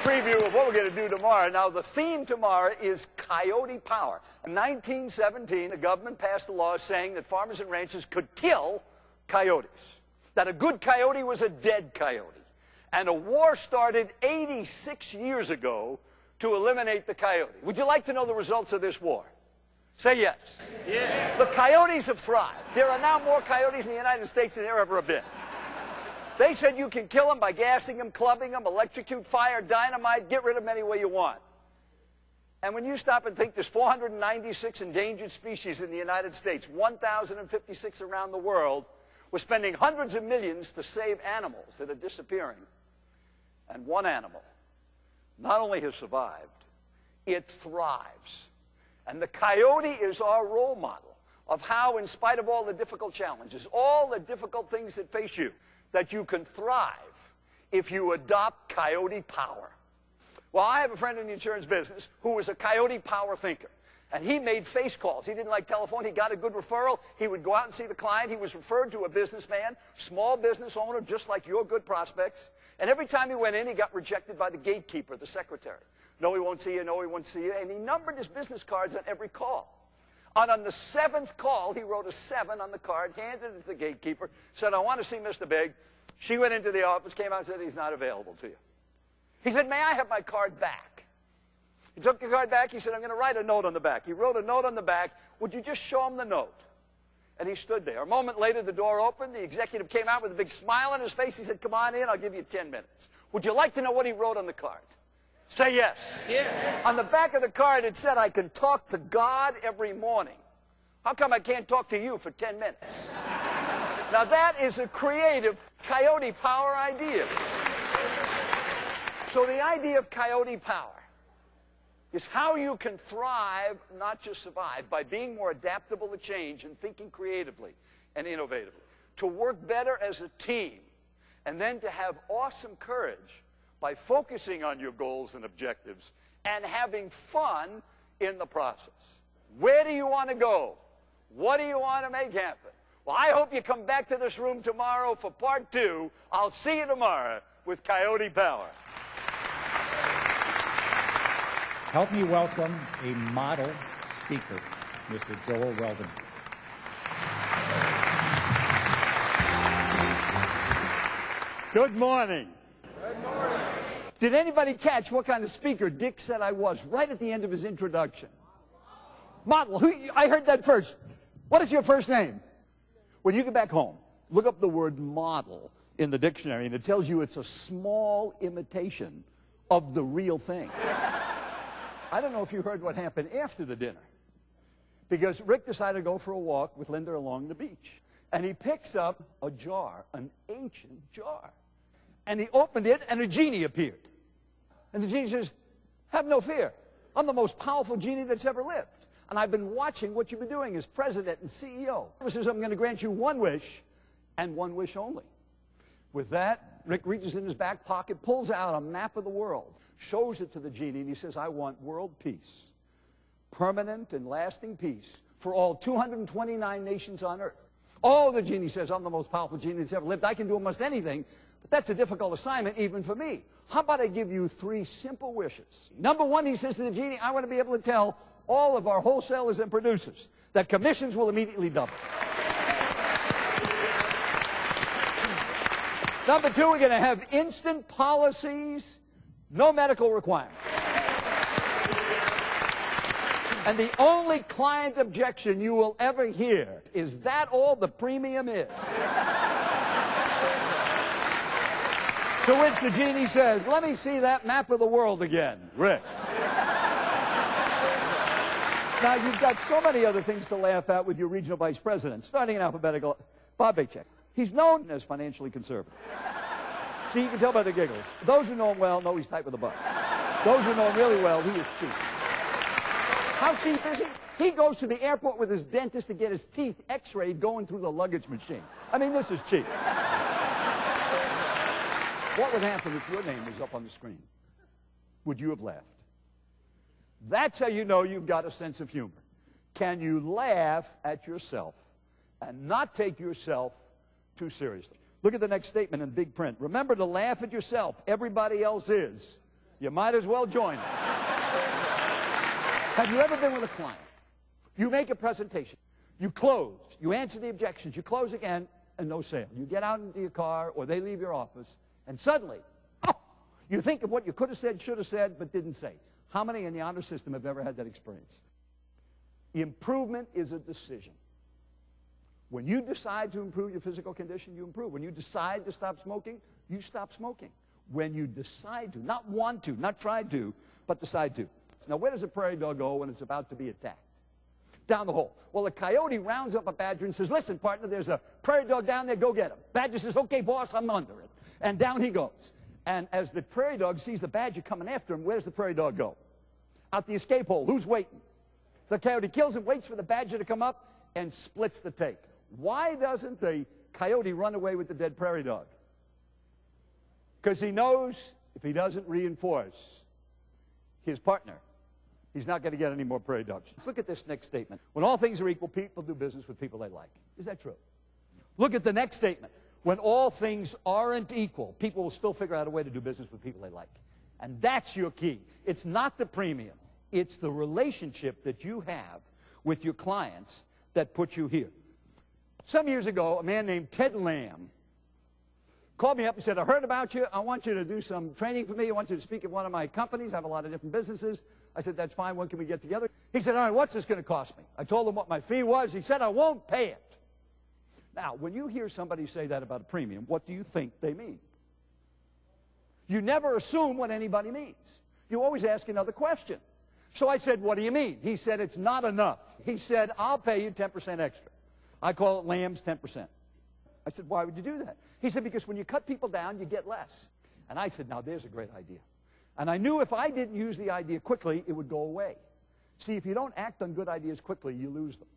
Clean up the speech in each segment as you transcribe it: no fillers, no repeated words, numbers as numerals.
preview of what we're going to do tomorrow. Now, the theme tomorrow is coyote power. In 1917, the government passed a law saying that farmers and ranchers could kill coyotes, that a good coyote was a dead coyote. And a war started 86 years ago to eliminate the coyote. Would you like to know the results of this war? Say yes. Yes. The coyotes have thrived. There are now more coyotes in the United States than there ever have been. They said you can kill them by gassing them, clubbing them, electrocute, fire, dynamite, get rid of them any way you want. And when you stop and think there's 496 endangered species in the United States, 1,056 around the world, we're spending hundreds of millions to save animals that are disappearing. And one animal not only has survived, it thrives. And the coyote is our role model of how, in spite of all the difficult challenges, all the difficult things that face you, that you can thrive if you adopt coyote power. Well, I have a friend in the insurance business who was a coyote power thinker. And he made face calls. He didn't like telephone. He got a good referral. He would go out and see the client. He was referred to a businessman, small business owner, just like your good prospects. And every time he went in, he got rejected by the gatekeeper, the secretary. No, he won't see you. No, he won't see you. And he numbered his business cards on every call. And on the 7th call, he wrote a 7 on the card, handed it to the gatekeeper, said, I want to see Mr. Big. She went into the office, came out and said, he's not available to you. He said, may I have my card back? He took the card back. He said, I'm going to write a note on the back. He wrote a note on the back. Would you just show him the note? And he stood there. A moment later, the door opened. The executive came out with a big smile on his face. He said, come on in. I'll give you 10 minutes. Would you like to know what he wrote on the card? Say yes. Yeah. On the back of the card, it said, I can talk to God every morning. How come I can't talk to you for 10 minutes? Now, that is a creative coyote power idea. So the idea of coyote power is how you can thrive, not just survive, by being more adaptable to change and thinking creatively and innovatively, to work better as a team, and then to have awesome courage by focusing on your goals and objectives and having fun in the process. Where do you want to go? What do you want to make happen? Well, I hope you come back to this room tomorrow for part 2. I'll see you tomorrow with Coyote Power. Help me welcome a model speaker, Mr. Joel Weldon. Good morning. Good morning. Did anybody catch what kind of speaker Dick said I was right at the end of his introduction? Model. I heard that first. What is your first name? When you get back home, look up the word model in the dictionary, and it tells you it's a small imitation of the real thing. I don't know if you heard what happened after the dinner, because Rick decided to go for a walk with Linda along the beach. And he picks up a jar, an ancient jar. And he opened it, and a genie appeared. And the genie says, have no fear. I'm the most powerful genie that's ever lived. And I've been watching what you've been doing as president and CEO. He says, I'm going to grant you one wish, and one wish only. With that, Rick reaches in his back pocket, pulls out a map of the world, shows it to the genie, and he says, I want world peace. Permanent and lasting peace for all 229 nations on earth. Oh, the genie says, I'm the most powerful genie that's ever lived. I can do almost anything, but that's a difficult assignment even for me. How about I give you 3 simple wishes? Number 1, he says to the genie, I want to be able to tell all of our wholesalers and producers that commissions will immediately double. Number 2, we're going to have instant policies, no medical requirements. And the only client objection you will ever hear is that all the premium is. To which the genie says, let me see that map of the world again, Rick. Now, you've got so many other things to laugh at with your regional vice president, starting in alphabetical. Bob Bacek. He's known as financially conservative. See, you can tell by the giggles. Those who know him well know he's tight with a buck. Those who know him really well, he is cheap. How cheap is he? He goes to the airport with his dentist to get his teeth x-rayed going through the luggage machine. I mean, this is cheap. What would happen if your name was up on the screen? Would you have laughed? That's how you know you've got a sense of humor. Can you laugh at yourself and not take yourself too seriously? Look at the next statement in big print. Remember to laugh at yourself. Everybody else is You might as well join them. Have you ever been with a client? You make a presentation. You close. You answer the objections. You close again, and no sale. You get out into your car, or they leave your office, and suddenly, oh, you think of what you could have said, should have said, but didn't say. How many in the honor system have ever had that experience? Improvement is a decision. When you decide to improve your physical condition, you improve. When you decide to stop smoking, you stop smoking. When you decide to, not want to, not try to, but decide to. Now, where does a prairie dog go when it's about to be attacked? Down the hole. Well, a coyote rounds up a badger and says, listen, partner, there's a prairie dog down there, go get him. Badger says, okay, boss, I'm under it. And down he goes. And as the prairie dog sees the badger coming after him, where does the prairie dog go? Out the escape hole. Who's waiting? The coyote kills him, waits for the badger to come up, and splits the take. Why doesn't the coyote run away with the dead prairie dog? Because he knows if he doesn't reinforce his partner, he's not going to get any more prairie dogs. Let's look at this next statement. When all things are equal, people do business with people they like. Is that true? Look at the next statement. When all things aren't equal, people will still figure out a way to do business with people they like. And that's your key. It's not the premium. It's the relationship that you have with your clients that puts you here. Some years ago, a man named Ted Lamb called me up and said, I heard about you. I want you to do some training for me. I want you to speak at one of my companies. I have a lot of different businesses. I said, that's fine. When can we get together? He said, all right, what's this going to cost me? I told him what my fee was. He said, I won't pay it. Now, when you hear somebody say that about a premium, what do you think they mean? You never assume what anybody means. You always ask another question. So I said, what do you mean? He said, it's not enough. He said, I'll pay you 10% extra. I call it Lamb's 10%. I said, why would you do that? He said, because when you cut people down, you get less. And I said, now there's a great idea. And I knew if I didn't use the idea quickly, it would go away. See, if you don't act on good ideas quickly, you lose them.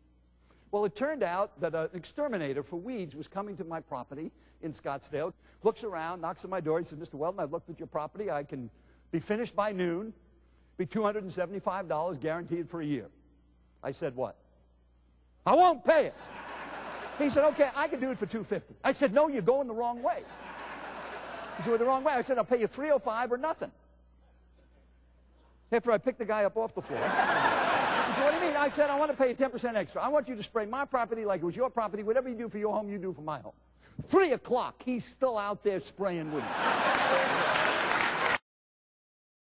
Well, it turned out that an exterminator for weeds was coming to my property in Scottsdale, looks around, knocks on my door. He said, Mr. Weldon, I've looked at your property. I can be finished by noon, be $275 guaranteed for a year. I said, what? I won't pay it. He said, okay, I can do it for $250. I said, no, you're going the wrong way. He said, well, the wrong way. I said, I'll pay you $305 or nothing. After I picked the guy up off the floor. He said, what do you mean? I said, I want to pay you 10% extra. I want you to spray my property like it was your property. Whatever you do for your home, you do for my home. 3 o'clock, he's still out there spraying weeds.